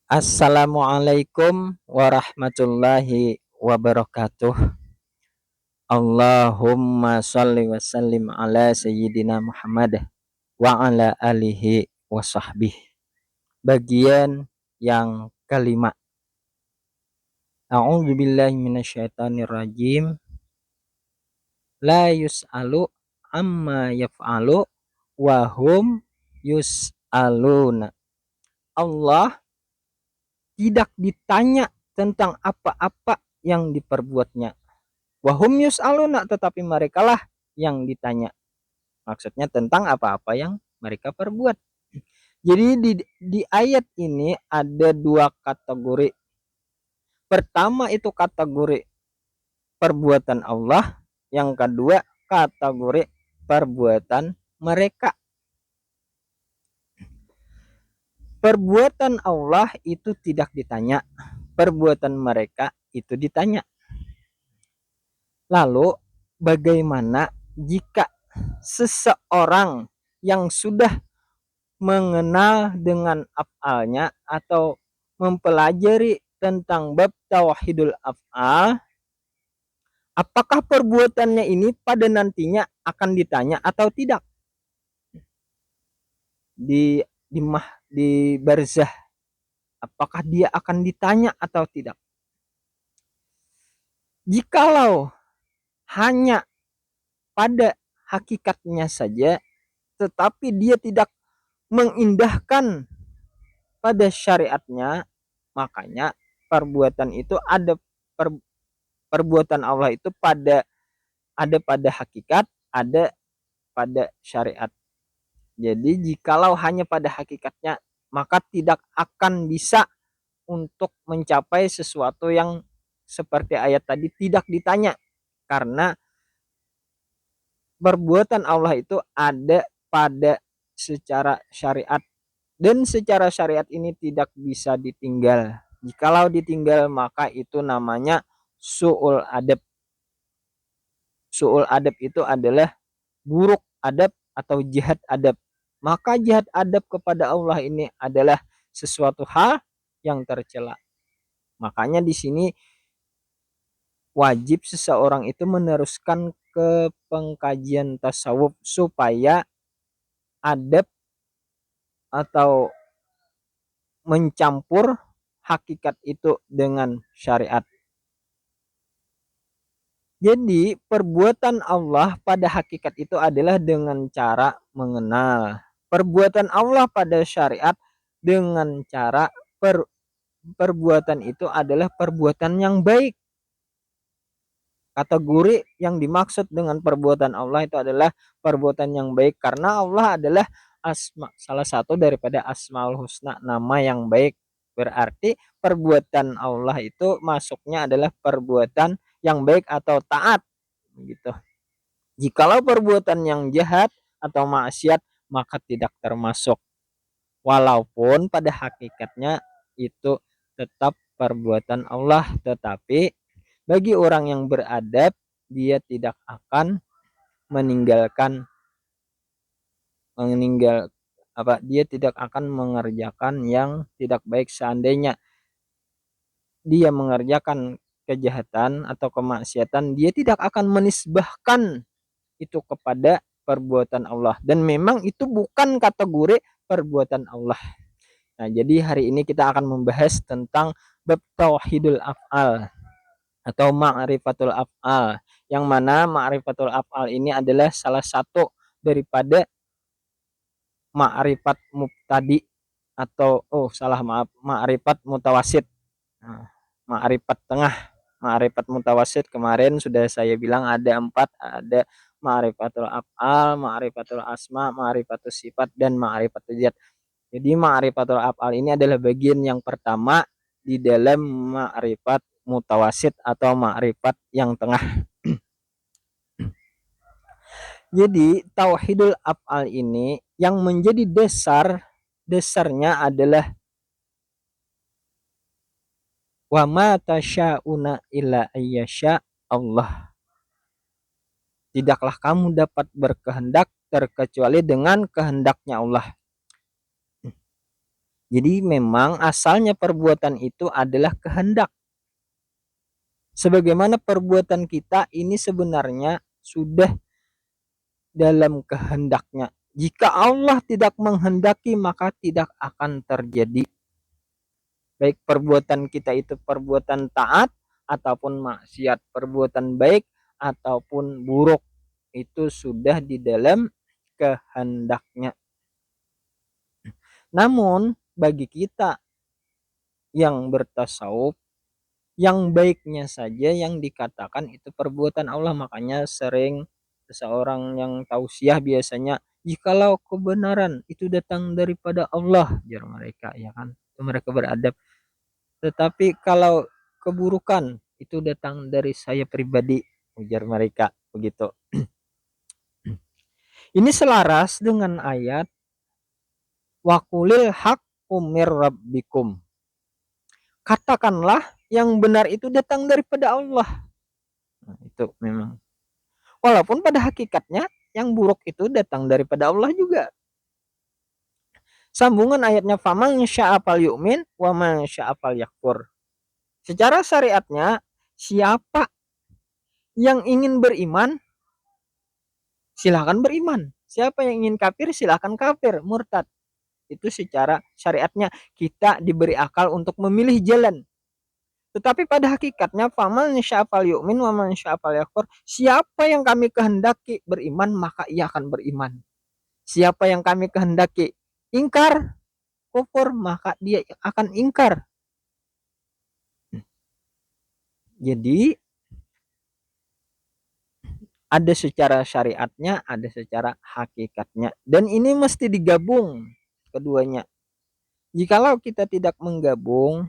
Assalamualaikum warahmatullahi wabarakatuh. Allahumma sholli wa sallim ala sayyidina Muhammad wa ala alihi wa sahbihi. Bagian yang kelima. A'udzu billahi minasyaitonir rajim. La yus'alu amma yaf'alu wa hum yus'aluna. Allah tidak ditanya tentang apa-apa yang diperbuatnya. Wahum yus'aluna, tetapi merekalah yang ditanya. Maksudnya tentang apa-apa yang mereka perbuat. Jadi di ayat ini ada dua kategori. Pertama itu kategori perbuatan Allah, yang kedua kategori perbuatan mereka. Perbuatan Allah itu tidak ditanya, perbuatan mereka itu ditanya. Lalu bagaimana jika seseorang yang sudah mengenal dengan af'alnya atau mempelajari tentang bab tauhidul af'al, apakah perbuatannya ini pada nantinya akan ditanya atau tidak di barzah, apakah dia akan ditanya atau tidak? Jikalau hanya pada hakikatnya saja tetapi dia tidak mengindahkan pada syariatnya, makanya perbuatan itu ada perbuatan Allah itu ada pada hakikat, ada pada syariat. Jadi jikalau hanya pada hakikatnya, maka tidak akan bisa untuk mencapai sesuatu yang seperti ayat tadi tidak ditanya, karena perbuatan Allah itu ada pada secara syariat, dan secara syariat ini tidak bisa ditinggal. Jikalau ditinggal maka itu namanya su'ul adab. Su'ul adab itu adalah buruk adab atau jihad adab. Maka jihad adab kepada Allah ini adalah sesuatu hal yang tercela. Makanya di sini wajib seseorang itu meneruskan ke pengkajian tasawuf supaya adab atau mencampur hakikat itu dengan syariat. Jadi perbuatan Allah pada hakikat itu adalah dengan cara mengenal. Perbuatan Allah pada syariat dengan cara perbuatan itu adalah perbuatan yang baik. Kategori yang dimaksud dengan perbuatan Allah itu adalah perbuatan yang baik, karena Allah adalah salah satu daripada Asmaul Husna, nama yang baik. Berarti perbuatan Allah itu masuknya adalah perbuatan yang baik atau taat gitu. Jikalau perbuatan yang jahat atau maksiat maka tidak termasuk, walaupun pada hakikatnya itu tetap perbuatan Allah, tetapi bagi orang yang beradab dia tidak akan meninggal dia tidak akan mengerjakan yang tidak baik. Seandainya dia mengerjakan kejahatan atau kemaksiatan, dia tidak akan menisbahkan itu kepada perbuatan Allah, dan memang itu bukan kategori perbuatan Allah. Nah, jadi hari ini kita akan membahas tentang bab tauhidul af'al atau ma'rifatul af'al, yang mana ma'rifatul af'al ini adalah salah satu daripada ma'rifat mubtadi atau ma'rifat mutawasid. Nah, ma'rifat tengah, ma'rifat mutawasid kemarin sudah saya bilang ada 4, ada ma'rifatul af'al, ma'rifatul asma, ma'rifatul sifat, dan ma'rifatul zat. Jadi ma'rifatul af'al ini adalah bagian yang pertama di dalam ma'rifat mutawasid atau ma'rifat yang tengah. Jadi tauhidul af'al ini yang menjadi dasarnya adalah wa ma tasya'una illa ayyasha Allah. Tidaklah kamu dapat berkehendak terkecuali dengan kehendaknya Allah. Jadi memang asalnya perbuatan itu adalah kehendak. Sebagaimana perbuatan kita ini sebenarnya sudah dalam kehendaknya. Jika Allah tidak menghendaki maka tidak akan terjadi. Baik perbuatan kita itu perbuatan taat ataupun maksiat, perbuatan baik ataupun buruk, itu sudah di dalam kehendaknya. Namun bagi kita yang bertasawuf, yang baiknya saja yang dikatakan itu perbuatan Allah. Makanya sering seseorang yang tausiah biasanya, jikalau kebenaran itu datang daripada Allah, jar mereka, ya kan, itu mereka beradab. Tetapi kalau keburukan itu datang dari saya pribadi, ujar mereka begitu. Ini selaras dengan ayat waqulil haqqu mir rabbikum. Katakanlah yang benar itu datang daripada Allah. Nah, itu memang. Walaupun pada hakikatnya yang buruk itu datang daripada Allah juga. Sambungan ayatnya faman sya'afal yu'min wa man sya'afal yakfur. Secara syariatnya, siapa yang ingin beriman silahkan beriman. Siapa yang ingin kafir silahkan kafir, murtad. Itu secara syariatnya kita diberi akal untuk memilih jalan. Tetapi pada hakikatnya faman sya'afal yu'min wa man sya'afal yakfur. Siapa yang kami kehendaki beriman maka ia akan beriman. Siapa yang kami kehendaki ingkar, kufur, maka dia akan ingkar. Jadi ada secara syariatnya, ada secara hakikatnya. Dan ini mesti digabung keduanya. Jikalau kita tidak menggabung,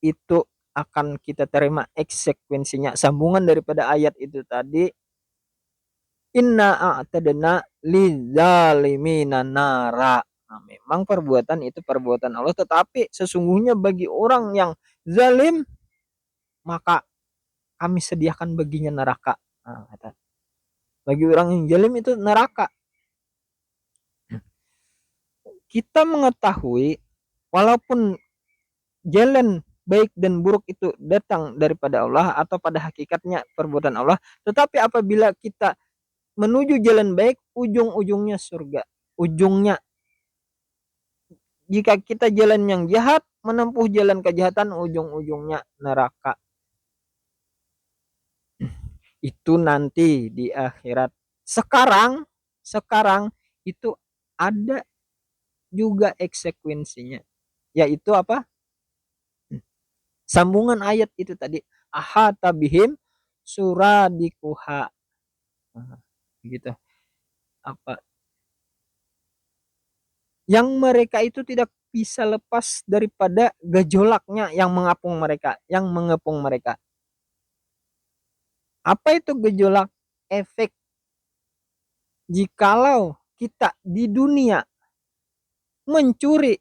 itu akan kita terima konsekuensinya. Sambungan daripada ayat itu tadi, inna a'tadna lidzalimina nara. Nah, memang perbuatan itu perbuatan Allah, tetapi sesungguhnya bagi orang yang zalim maka kami sediakan baginya neraka. Nah, kata. Bagi orang yang zalim itu neraka. Kita mengetahui walaupun jalan baik dan buruk itu datang daripada Allah atau pada hakikatnya perbuatan Allah, tetapi apabila kita menuju jalan baik, ujung-ujungnya surga. Ujungnya, jika kita jalan yang jahat, menempuh jalan kejahatan, ujung-ujungnya neraka. Itu nanti di akhirat. Sekarang itu ada juga konsekuensinya, yaitu apa? Sambungan ayat itu tadi, ahata bihim suradikuha. Nah, gitu. Apa? Yang mereka itu tidak bisa lepas daripada gejolaknya yang mengapung mereka, yang mengepung mereka. Apa itu gejolak? Efek jikalau kita di dunia mencuri,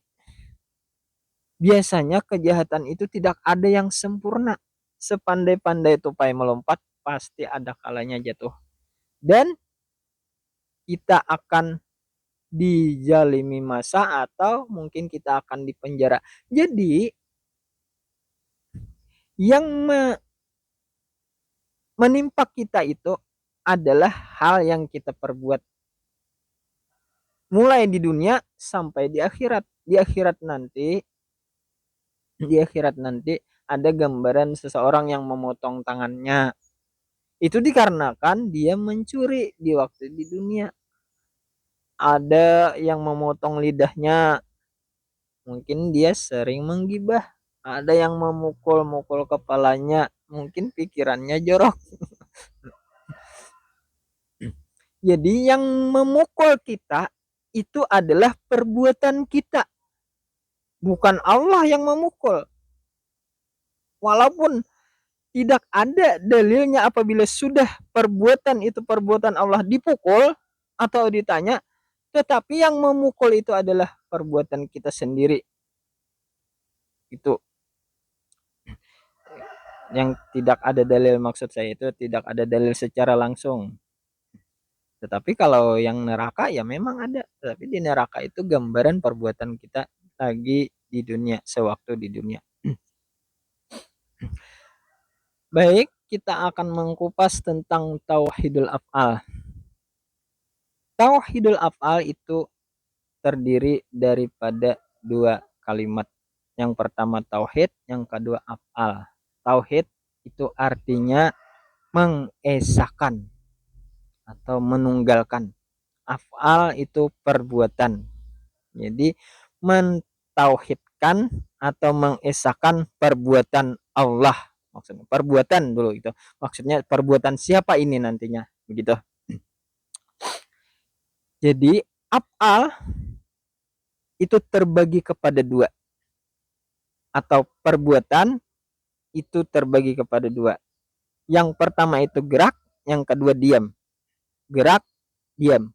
biasanya kejahatan itu tidak ada yang sempurna. Sepandai-pandai tupai melompat, pasti ada kalanya jatuh. Dan kita akan dijalimi masa atau mungkin kita akan dipenjara. Jadi yang menimpa kita itu adalah hal yang kita perbuat mulai di dunia sampai di akhirat. Di akhirat nanti ada gambaran seseorang yang memotong tangannya. Itu dikarenakan dia mencuri di waktu di dunia. Ada yang memotong lidahnya, mungkin dia sering menggibah. Ada yang memukul-mukul kepalanya, mungkin pikirannya jorok. Jadi yang memukul kita itu adalah perbuatan kita, bukan Allah yang memukul. Walaupun tidak ada dalilnya apabila sudah perbuatan itu perbuatan Allah dipukul atau ditanya, tetapi yang memukul itu adalah perbuatan kita sendiri. Itu yang tidak ada dalil, maksud saya itu tidak ada dalil secara langsung. Tetapi kalau yang neraka ya memang ada, tetapi di neraka itu gambaran perbuatan kita lagi di dunia, sewaktu di dunia. Baik, kita akan mengupas tentang tauhidul af'al. Tauhidul af'al itu terdiri daripada dua kalimat. Yang pertama tauhid, yang kedua af'al. Tauhid itu artinya mengesahkan atau menunggalkan. Af'al itu perbuatan. Jadi mentauhidkan atau mengesahkan perbuatan Allah. Maksudnya perbuatan dulu itu. Maksudnya perbuatan siapa ini nantinya, begitu. Jadi af'al itu terbagi kepada dua, atau perbuatan itu terbagi kepada dua. Yang pertama itu gerak, yang kedua diam. Gerak, diam.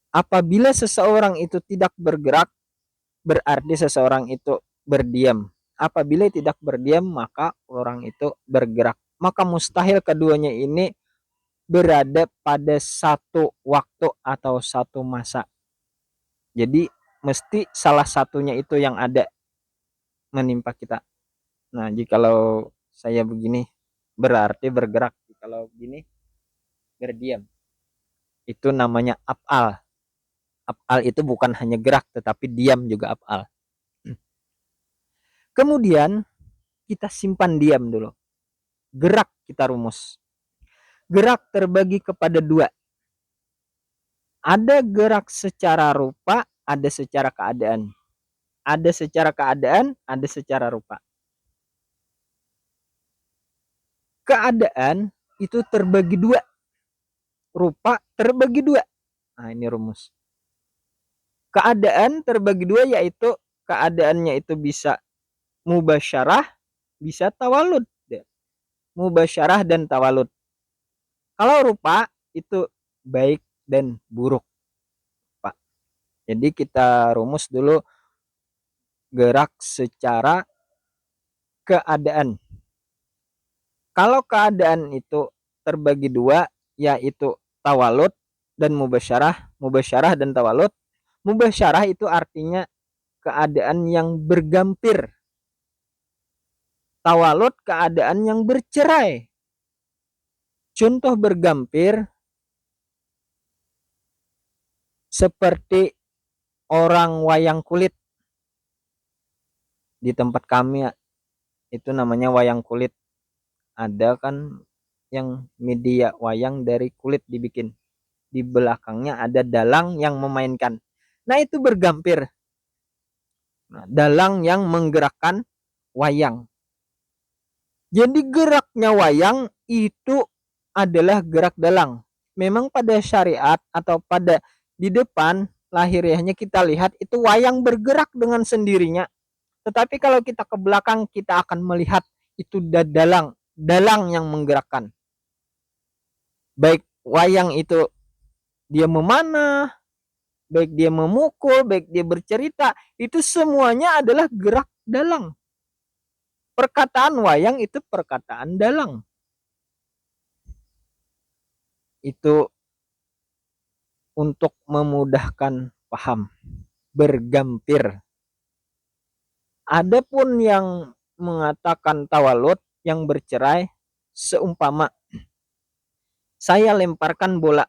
Apabila seseorang itu tidak bergerak, berarti seseorang itu berdiam. Apabila tidak berdiam, maka orang itu bergerak. Maka mustahil keduanya ini berada pada satu waktu atau satu masa. Jadi mesti salah satunya itu yang ada menimpa kita. Nah, jikalau saya begini berarti bergerak, kalau begini berdiam. Itu namanya af'al. Af'al itu bukan hanya gerak tetapi diam juga af'al. Kemudian kita simpan diam dulu. Gerak kita rumus. Gerak terbagi kepada dua. Ada gerak secara rupa, ada secara keadaan. Ada secara keadaan, ada secara rupa. Keadaan itu terbagi dua. Rupa terbagi dua. Nah, ini rumus. Keadaan terbagi dua, yaitu keadaannya itu bisa mubasyarah, bisa tawalud. Mubasyarah dan tawalud. Kalau rupa itu baik dan buruk, Pak. Jadi kita rumus dulu gerak secara keadaan. Kalau keadaan itu terbagi dua, yaitu tawalud dan mubasyarah. Mubasyarah dan tawalud. Mubasyarah itu artinya keadaan yang bergampir. Tawalud keadaan yang bercerai. Contoh bergampir seperti orang wayang kulit. Di tempat kami itu namanya wayang kulit. Ada kan yang media wayang dari kulit dibikin. Di belakangnya ada dalang yang memainkan. Nah, itu bergampir. Nah, dalang yang menggerakkan wayang. Jadi geraknya wayang itu adalah gerak dalang. Memang pada syariat atau pada di depan lahiriahnya kita lihat itu wayang bergerak dengan sendirinya. Tetapi kalau kita ke belakang kita akan melihat itu dalang yang menggerakkan. Baik wayang itu dia memanah, baik dia memukul, baik dia bercerita, itu semuanya adalah gerak dalang. Perkataan wayang itu perkataan dalang. Itu untuk memudahkan paham. Bergampir. Adapun yang mengatakan tawalud, yang bercerai, seumpama saya lemparkan bola.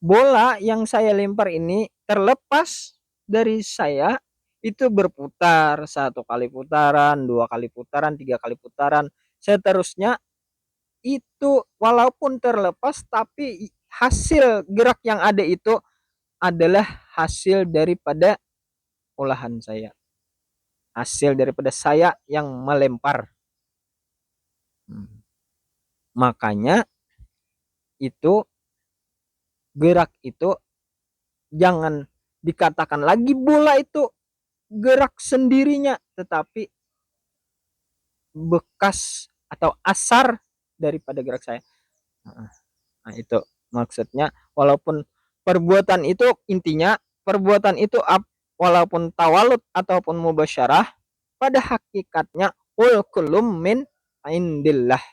Bola yang saya lempar ini terlepas dari saya, itu berputar 1 kali putaran, 2 kali putaran, 3 kali putaran, seterusnya. Itu walaupun terlepas tapi hasil gerak yang ada itu adalah hasil daripada olahan saya. Hasil daripada saya yang melempar. Makanya itu gerak itu jangan dikatakan lagi bola itu gerak sendirinya, tetapi bekas atau asar daripada gerak saya. Nah, itu maksudnya, walaupun perbuatan itu intinya perbuatan itu walaupun tawalud ataupun mubasyarah, pada hakikatnya kulum min indillah.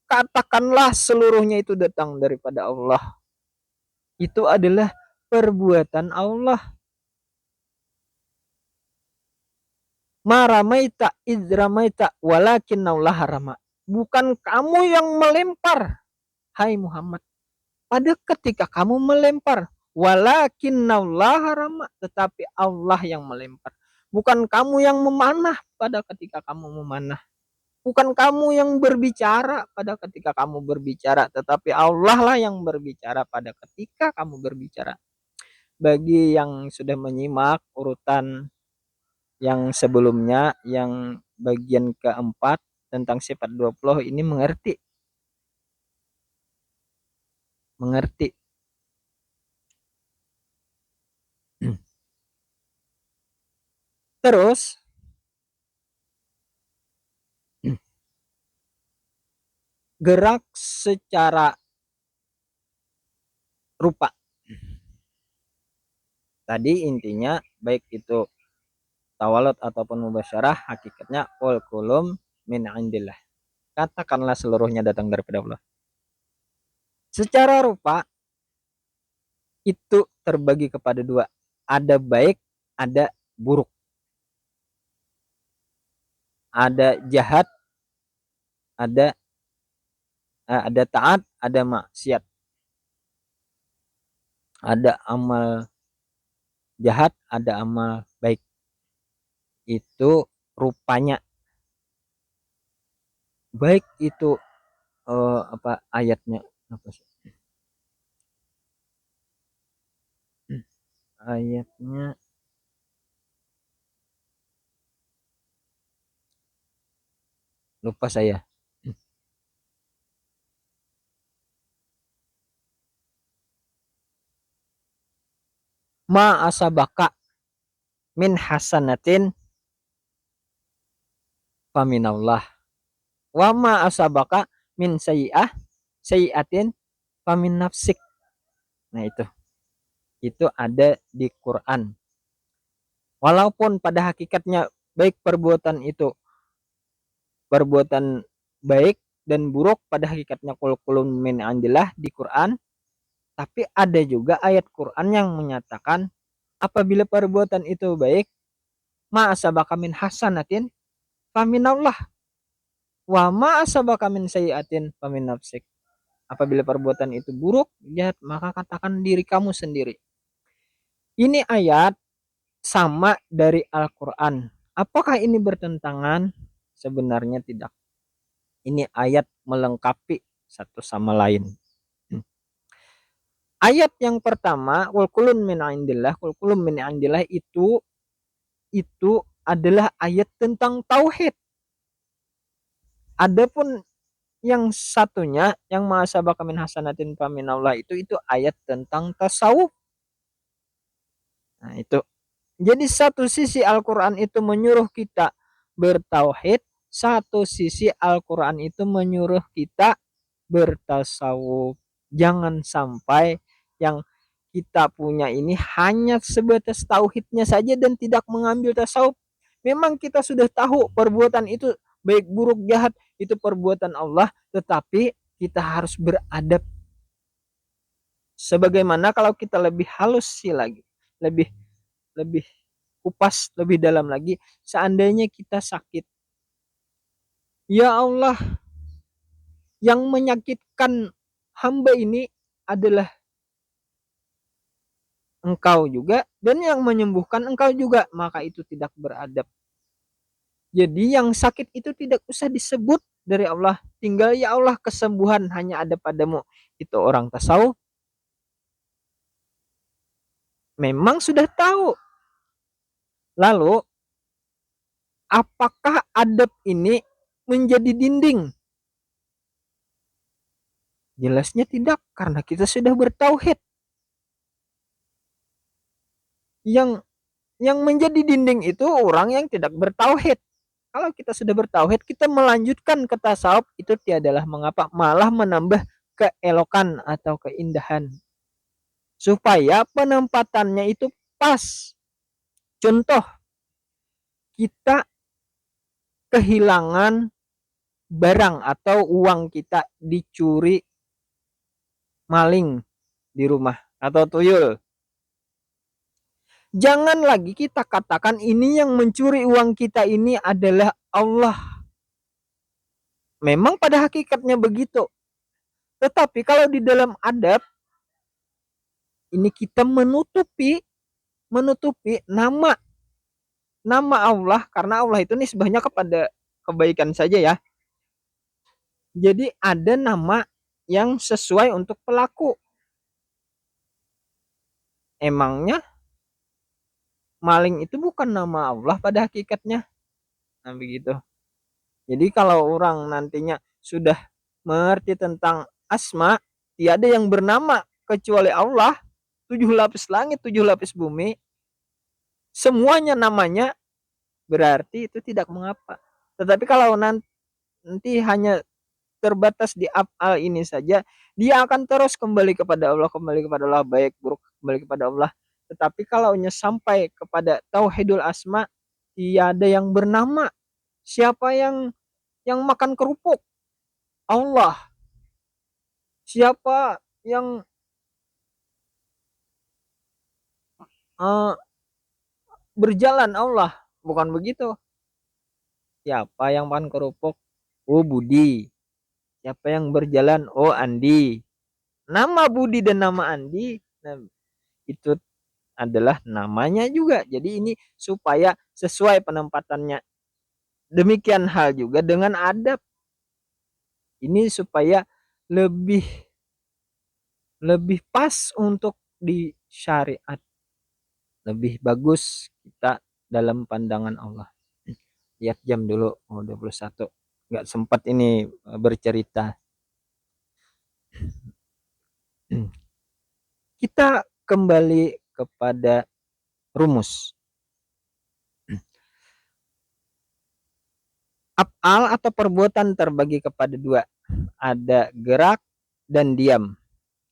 Katakanlah seluruhnya itu datang daripada Allah. Itu adalah perbuatan Allah. Ma ramaita id ramaita walakinnallaha harama. Bukan kamu yang melempar, hai Muhammad, pada ketika kamu melempar. Walakinnallaha harama, tetapi Allah yang melempar. Bukan kamu yang memanah pada ketika kamu memanah. Bukan kamu yang berbicara pada ketika kamu berbicara, tetapi Allah lah yang berbicara pada ketika kamu berbicara. Bagi yang sudah menyimak urutan yang sebelumnya, yang bagian keempat tentang sifat 20 ini mengerti. Mengerti. Terus gerak secara rupa. Tadi intinya baik itu tawalud ataupun mubasyarah, hakikatnya qul kulum min indillah. Katakanlah seluruhnya datang daripada Allah. Secara rupa itu terbagi kepada dua. Ada baik, ada buruk. Ada jahat, ada taat, ada maksiat. Ada amal jahat, ada amal baik. Itu rupanya. Baik itu apa ayatnya apa sih? Ayatnya lupa saya. Ma asabaka min hasanatin faminallah. Wa ma asabaka min sayiatin famin nafsik. Nah itu ada di Quran. Walaupun pada hakikatnya baik perbuatan itu perbuatan baik dan buruk, pada hakikatnya qul kulun min indillah di Quran, tapi ada juga ayat Quran yang menyatakan apabila perbuatan itu baik, ma asabaka min hasanatin faminallah, wa ma asabaka min sayiatin famin nafsik. Apabila perbuatan itu buruk, jahat, maka katakan diri kamu sendiri. Ini ayat sama dari Al-Quran. Apakah ini bertentangan? Sebenarnya tidak. Ini ayat melengkapi satu sama lain. Ayat yang pertama, qul kulun min indillah, qul kulun min indillah itu adalah ayat tentang tauhid. Adapun yang satunya, yang ma sabaka min hasanatin faminallah itu ayat tentang tasawuf. Nah, itu. Jadi satu sisi Al-Quran itu menyuruh kita bertauhid, satu sisi Al-Quran itu menyuruh kita bertasawuf. Jangan sampai yang kita punya ini hanya sebatas tauhidnya saja dan tidak mengambil tasawuf. Memang kita sudah tahu perbuatan itu baik buruk jahat itu perbuatan Allah, tetapi kita harus beradab. Sebagaimana kalau kita lebih halus sih lagi, lebih lebih kupas lebih dalam lagi, seandainya kita sakit, ya Allah, yang menyakitkan hamba ini adalah Engkau juga, dan yang menyembuhkan Engkau juga, maka itu tidak beradab. Jadi yang sakit itu tidak usah disebut dari Allah, tinggal ya Allah kesembuhan hanya ada padamu. Itu orang tasawuf memang sudah tahu. Lalu apakah adab ini menjadi dinding? Jelasnya tidak, karena kita sudah bertauhid. Yang menjadi dinding itu orang yang tidak bertauhid. Kalau kita sudah bertauhid, kita melanjutkan ke tasawuf, itu tiadalah mengapa, malah menambah keelokan atau keindahan. Supaya penempatannya itu pas. Contoh, kita kehilangan barang atau uang kita dicuri maling di rumah atau tuyul. Jangan lagi kita katakan ini yang mencuri uang kita ini adalah Allah. Memang pada hakikatnya begitu. Tetapi kalau di dalam adab ini kita menutupi nama nama Allah, karena Allah itu nisbahnya kepada kebaikan saja ya. Jadi ada nama yang sesuai untuk pelaku. Emangnya maling itu bukan nama Allah pada hakikatnya? Nah begitu. Jadi kalau orang nantinya sudah mengerti tentang asma, tiada yang bernama kecuali Allah, 7 lapis langit, 7 lapis bumi, semuanya namanya, berarti itu tidak mengapa. Tetapi kalau nanti hanya terbatas di af'al ini saja, dia akan terus kembali kepada Allah, baik buruk kembali kepada Allah. Tetapi kalau sampai kepada tauhidul asma, tiada yang bernama. Siapa yang makan kerupuk? Allah. Siapa yang uh, berjalan? Allah. Bukan begitu. Siapa yang makan kerupuk? Oh Budi. Siapa yang berjalan? Oh Andi. Nama Budi dan nama Andi, nah, itu adalah namanya juga. Jadi ini supaya sesuai penempatannya. Demikian hal juga dengan adab. Ini supaya lebih lebih pas untuk di syariat. Lebih bagus kita dalam pandangan Allah. Lihat jam dulu, 21. Nggak sempat ini bercerita. Kita kembali kepada rumus. Af'al atau perbuatan terbagi kepada dua. Ada gerak dan diam.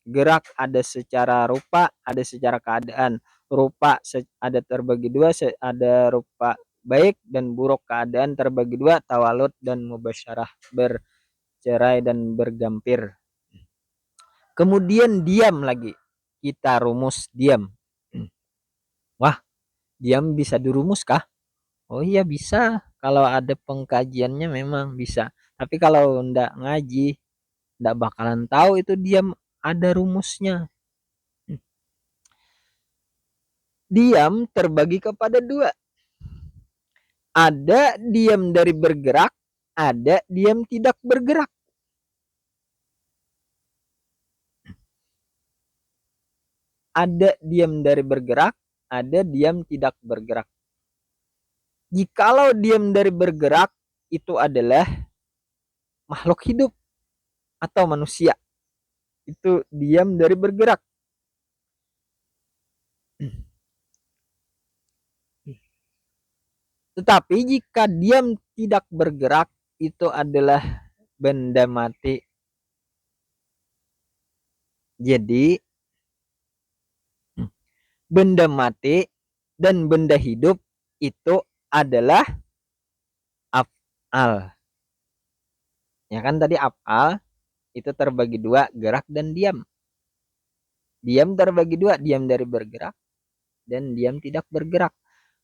Gerak ada secara rupa, ada secara keadaan. Rupa ada terbagi dua, ada rupa baik dan buruk, keadaan terbagi dua, tawalud dan mubasyarah, bercerai dan bergampir. Kemudian diam lagi. Kita rumus diam. Wah, diam bisa dirumus kah? Oh iya bisa. Kalau ada pengkajiannya memang bisa. Tapi kalau ndak ngaji, ndak bakalan tahu itu diam ada rumusnya. Diam terbagi kepada dua. Ada diam dari bergerak, ada diam tidak bergerak. Ada diam dari bergerak, ada diam tidak bergerak. Jikalau diam dari bergerak itu adalah makhluk hidup atau manusia, itu diam dari bergerak. Tetapi jika diam tidak bergerak itu adalah benda mati. Jadi benda mati dan benda hidup itu adalah af'al. Ya kan tadi af'al itu terbagi dua, gerak dan diam. Diam terbagi dua, diam dari bergerak dan diam tidak bergerak.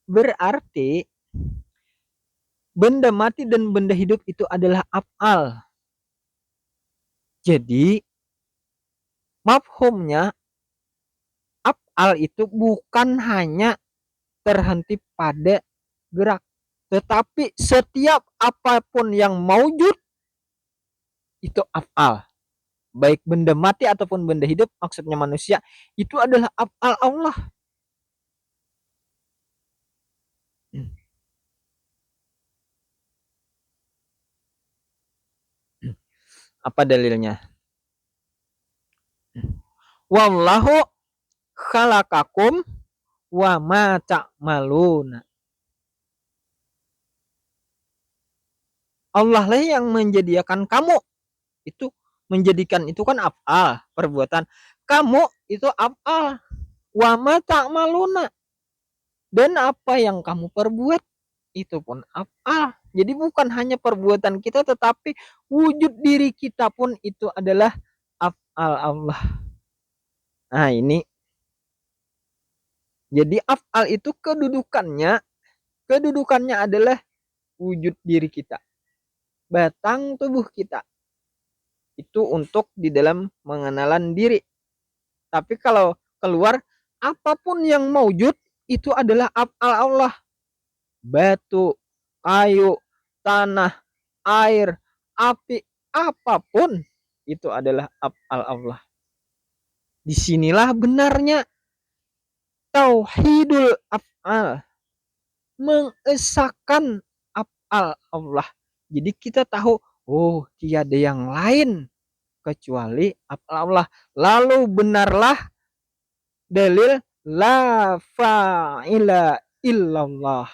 Berarti benda mati dan benda hidup itu adalah af'al. Jadi mafhumnya af'al itu bukan hanya terhenti pada gerak, tetapi setiap apapun yang maujud itu af'al. Baik benda mati ataupun benda hidup, maksudnya manusia, itu adalah af'al Allah. Apa dalilnya? Wallahu khalaqakum wa ma ta'maluna. Allah lah yang menjadikan kamu. Itu menjadikan itu kan af'al, perbuatan. Kamu itu af'al. Wa ma ta'maluna. Dan apa yang kamu perbuat itu pun af'al. Jadi bukan hanya perbuatan kita, tetapi wujud diri kita pun itu adalah af'al Allah. Nah ini Jadi af'al itu kedudukannya adalah wujud diri kita, batang tubuh kita. Itu untuk di dalam mengenalan diri. Tapi kalau keluar, apapun yang maujud itu adalah af'al Allah. Batu, kayu, tanah, air, api, apapun itu adalah af'al Allah. Disinilah benarnya tauhidul af'al, mengesahkan af'al Allah. Jadi kita tahu, oh tiada yang lain kecuali af'al Allah. Lalu benarlah dalil la fa'ila illallah.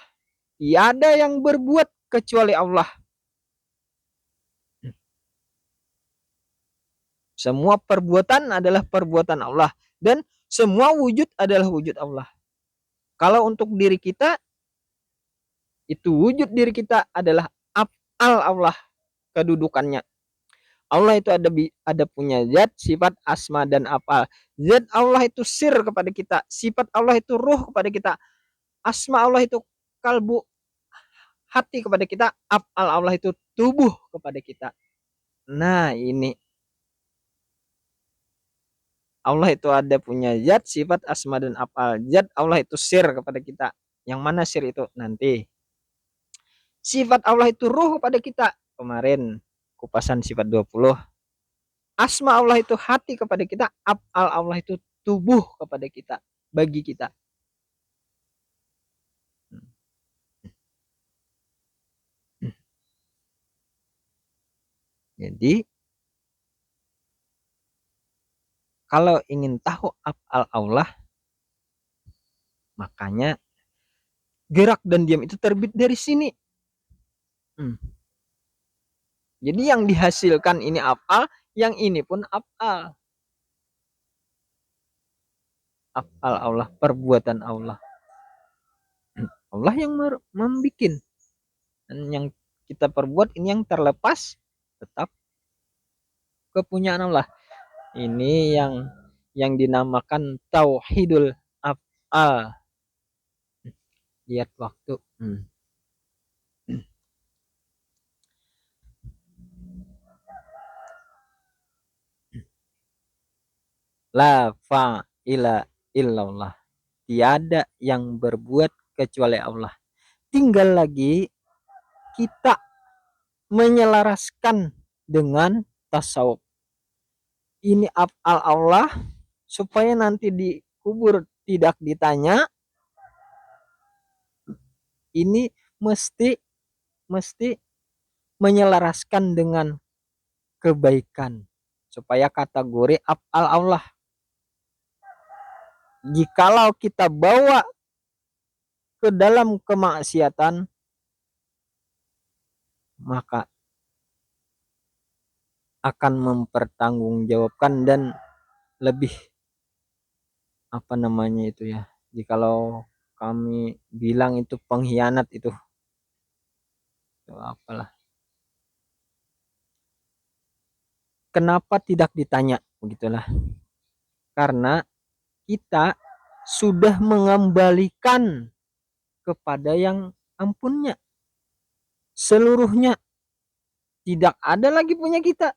Tiada yang berbuat kecuali Allah. Semua perbuatan adalah perbuatan Allah dan semua wujud adalah wujud Allah. Kalau untuk diri kita, itu wujud diri kita adalah af'al Allah, kedudukannya. Allah itu ada punya zat, sifat, asma dan af'al. Zat Allah itu sir kepada kita, sifat Allah itu ruh kepada kita, asma Allah itu kalbu, hati kepada kita, af'al Allah itu tubuh kepada kita. Nah, ini Allah itu ada punya zat, sifat, asma dan af'al. Zat Allah itu sir kepada kita. Yang mana sir itu? Nanti. Sifat Allah itu ruh kepada kita. Kemarin kupasan sifat 20. Asma Allah itu hati kepada kita, af'al Allah itu tubuh kepada kita, bagi kita. Jadi kalau ingin tahu af'al Allah, makanya gerak dan diam itu terbit dari sini. Jadi yang dihasilkan ini af'al, yang ini pun af'al. Af'al Allah, perbuatan Allah. Allah yang membikin. Dan yang kita perbuat ini yang terlepas tetap kepunyaan Allah. Ini yang dinamakan tauhidul af'al. Lihat waktu. La fa'ila illallah. Tiada yang berbuat kecuali Allah. Tinggal lagi kita menyelaraskan dengan tasawuf. Ini af'al Allah supaya nanti dikubur tidak ditanya. Ini mesti menyelaraskan dengan kebaikan supaya kategori af'al Allah. Jikalau kita bawa ke dalam kemaksiatan, maka akan mempertanggungjawabkan dan lebih apa namanya itu ya, jikalau kami bilang itu pengkhianat itu apalah. Kenapa tidak ditanya? Begitulah. Karena kita sudah mengembalikan kepada yang ampunnya seluruhnya. Tidak ada lagi punya kita.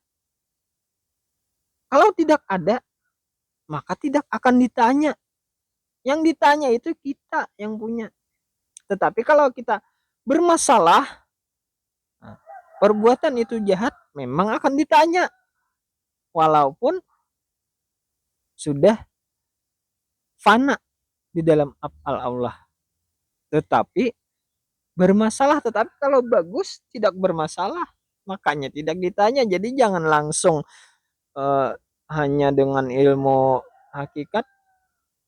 Kalau tidak ada, maka tidak akan ditanya. Yang ditanya itu kita yang punya. Tetapi kalau kita bermasalah, perbuatan itu jahat, memang akan ditanya. Walaupun sudah fana di dalam af'al Allah. Tetapi bermasalah, tetapi kalau bagus tidak bermasalah, makanya tidak ditanya. Jadi jangan langsung hanya dengan ilmu hakikat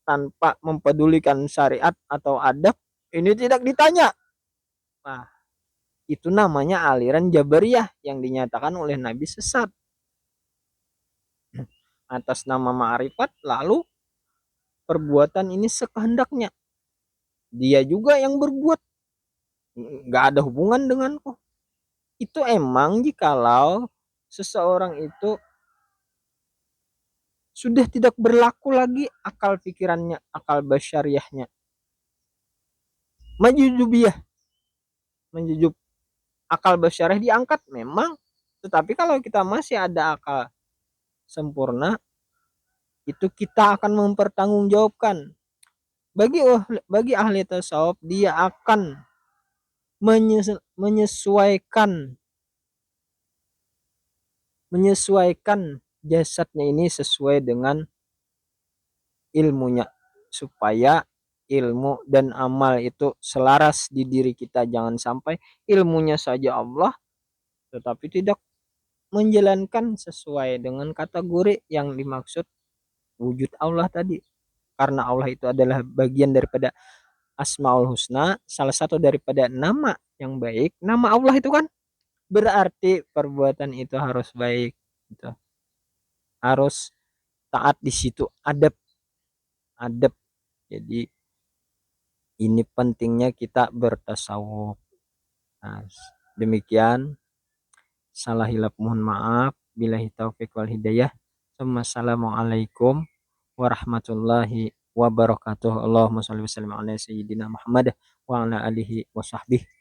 tanpa mempedulikan syariat atau adab, ini tidak ditanya. Nah, itu namanya aliran Jabariyah yang dinyatakan oleh Nabi sesat. Atas nama ma'rifat, lalu perbuatan ini sekehendaknya. Dia juga yang berbuat, nggak ada hubungan denganku. Itu emang jikalau seseorang itu sudah tidak berlaku lagi akal pikirannya, akal basyariahnya. majujubiyah, menjujub akal basyarah diangkat memang, tetapi kalau kita masih ada akal sempurna, itu kita akan mempertanggungjawabkan. Bagi ahli tasawuf, dia akan menyesuaikan menyesuaikan jasadnya ini sesuai dengan ilmunya, supaya ilmu dan amal itu selaras di diri kita. Jangan sampai ilmunya saja Allah tetapi tidak menjalankan sesuai dengan kategori yang dimaksud wujud Allah tadi. Karena Allah itu adalah bagian daripada Asmaul Husna, salah satu daripada nama yang baik, nama Allah itu kan, berarti perbuatan itu harus baik gitu. Harus taat di situ, adab, adab. Jadi ini pentingnya kita bertasawuf. Nah, demikian, salah hilap mohon maaf. Billahi taufik wal hidayah. Wassalamualaikum warahmatullahi wabarakatuh. Allahumma shalli wa sallim ala sayyidina Muhammad wa ala alihi wa sahbihi